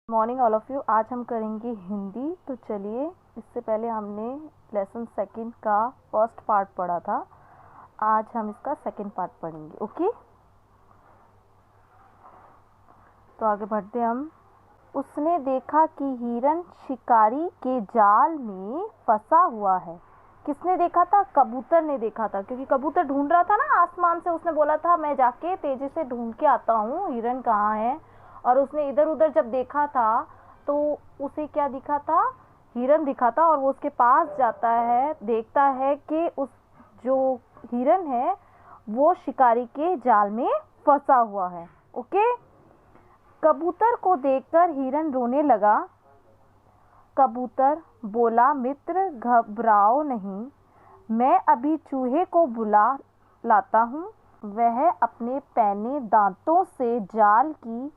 Morning all of you. आज हम करेंगे हिंदी। तो चलिए, इससे पहले हमने लेसन सेकंड का फर्स्ट पार्ट पढ़ा था। आज हम इसका सेकंड पार्ट पढ़ेंगे। ओके, तो आगे बढ़ते हम। उसने देखा कि हिरन शिकारी के जाल में फंसा हुआ है। किसने देखा था? कबूतर ने देखा था, क्योंकि कबूतर ढूंढ रहा था ना आसमान से। उसने बोला था मैं जाके तेजी से ढूंढ के आता हूँ हिरन कहाँ है। और उसने इधर उधर जब देखा था तो उसे क्या दिखा था? हिरन दिखा था। और वो उसके पास जाता है, देखता है कि उस जो हिरन है वो शिकारी के जाल में फंसा हुआ है। ओके, कबूतर को देखकर हिरन रोने लगा। कबूतर बोला, मित्र घबराओ नहीं, मैं अभी चूहे को बुला लाता हूँ। वह अपने पैने दांतों से जाल की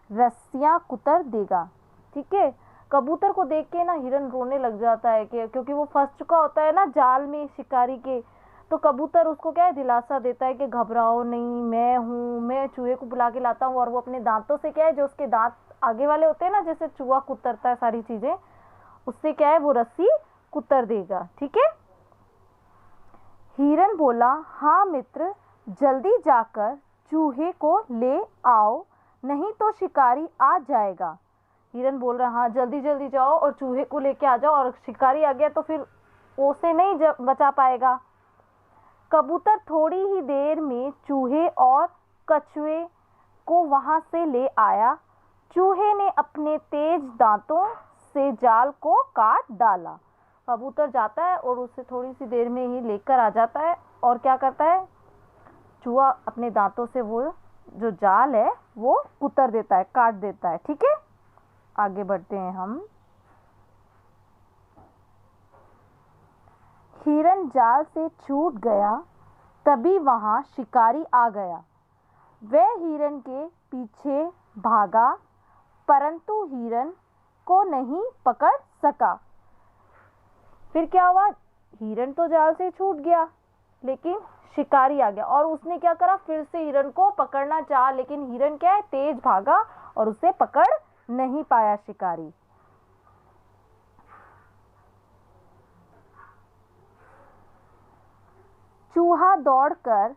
रस्सियाँ कुतर देगा। ठीक है, कबूतर को देख के ना हिरन रोने लग जाता है कि क्योंकि वो फंस चुका होता है ना जाल में शिकारी के। तो कबूतर उसको क्या है, दिलासा देता है कि घबराओ नहीं, मैं हूँ, मैं चूहे को बुला के लाता हूँ। और वो अपने दांतों से क्या है, जो उसके दांत आगे वाले होते हैं ना, जैसे चूहा कुतरता है सारी चीजें, उससे क्या है वो रस्सी कुतर देगा। ठीक है, हिरन बोला, हाँ मित्र, जल्दी जाकर चूहे को ले आओ, नहीं तो शिकारी आ जाएगा। हिरन बोल रहा, हाँ जल्दी जल्दी जाओ और चूहे को लेके आ जाओ, और शिकारी आ गया तो फिर उसे नहीं बचा पाएगा। कबूतर थोड़ी ही देर में चूहे और कछुए को वहां से ले आया। चूहे ने अपने तेज दांतों से जाल को काट डाला। कबूतर जाता है और उसे थोड़ी सी देर में ही लेकर आ जाता है। और क्या करता है, चूहा अपने दांतों से वो जो जाल है वो कुतर देता है, काट देता है। ठीक है, आगे बढ़ते हैं हम। हिरन जाल से छूट गया, तभी वहां शिकारी आ गया। वह हिरन के पीछे भागा, परंतु हिरन को नहीं पकड़ सका। फिर क्या हुआ? हिरन तो जाल से छूट गया, लेकिन शिकारी आ गया और उसने क्या करा, फिर से हिरन को पकड़ना चाहा, लेकिन हिरन क्या है, तेज भागा और उसे पकड़ नहीं पाया शिकारी। चूहा दौड़कर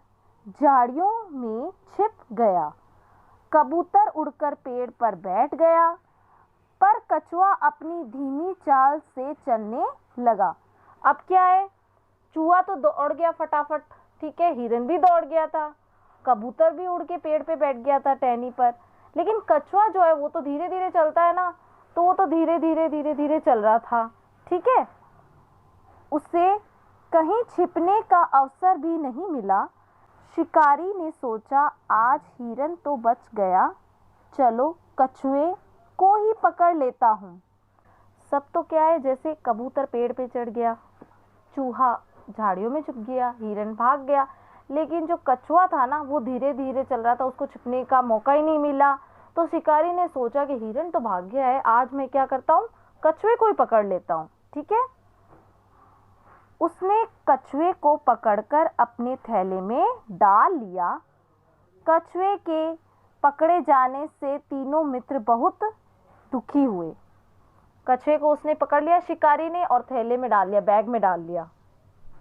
झाड़ियों में छिप गया। कबूतर उड़कर पेड़ पर बैठ गया, पर कछुआ अपनी धीमी चाल से चलने लगा। अब क्या है, चूहा तो दौड़ गया फटाफट, ठीक है, हिरन भी दौड़ गया था, कबूतर भी उड़ के पेड़ पे बैठ गया था टहनी पर, लेकिन कछुआ जो है वो तो धीरे धीरे चलता है ना, तो वो तो धीरे धीरे धीरे धीरे चल रहा था। ठीक है, उसे कहीं छिपने का अवसर भी नहीं मिला। शिकारी ने सोचा, आज हिरन तो बच गया, चलो कछुए को ही पकड़ लेता हूँ। सब तो क्या है, जैसे कबूतर पेड़ पे चढ़ गया, चूहा झाड़ियों में छुप गया, हिरन भाग गया, लेकिन जो कछुआ था ना वो धीरे धीरे चल रहा था, उसको छिपने का मौका ही नहीं मिला। तो शिकारी ने सोचा कि हिरन तो भाग गया है, आज मैं क्या करता हूँ, कछुए को ही पकड़ लेता हूँ। ठीक है, उसने कछुए को पकड़कर अपने थैले में डाल लिया। कछुए के पकड़े जाने से तीनों मित्र बहुत दुखी हुए। कछुए को उसने पकड़ लिया शिकारी ने और थैले में डाल लिया, बैग में डाल लिया,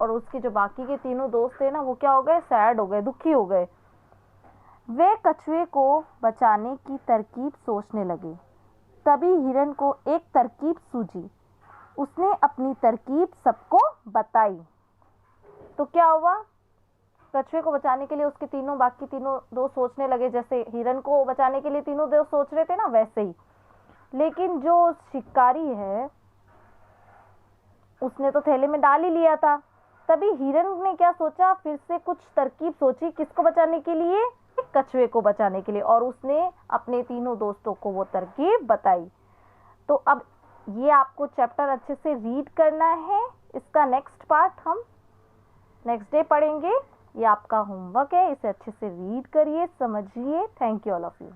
और उसके जो बाकी के तीनों दोस्त थे ना वो क्या हो गए, सैड हो गए, दुखी हो गए। वे कछुए को बचाने की तरकीब सोचने लगे। तभी हिरन को एक तरकीब सूझी। उसने अपनी तरकीब सबको बताई। तो क्या हुआ, कछुए को बचाने के लिए उसके बाकी तीनों दोस्त सोचने लगे, जैसे हिरन को बचाने के लिए तीनों दोस्त सोच रहे थे ना वैसे ही। लेकिन जो शिकारी है उसने तो थैले में डाल ही लिया था। तभी हिरन ने क्या सोचा, फिर से कुछ तरकीब सोची, किसको बचाने के लिए, कछुए को बचाने के लिए, और उसने अपने तीनों दोस्तों को वो तरकीब बताई। तो अब ये आपको चैप्टर अच्छे से रीड करना है। इसका नेक्स्ट पार्ट हम नेक्स्ट डे पढ़ेंगे। ये आपका होमवर्क है, इसे अच्छे से रीड करिए, समझिए। Thank you all of you.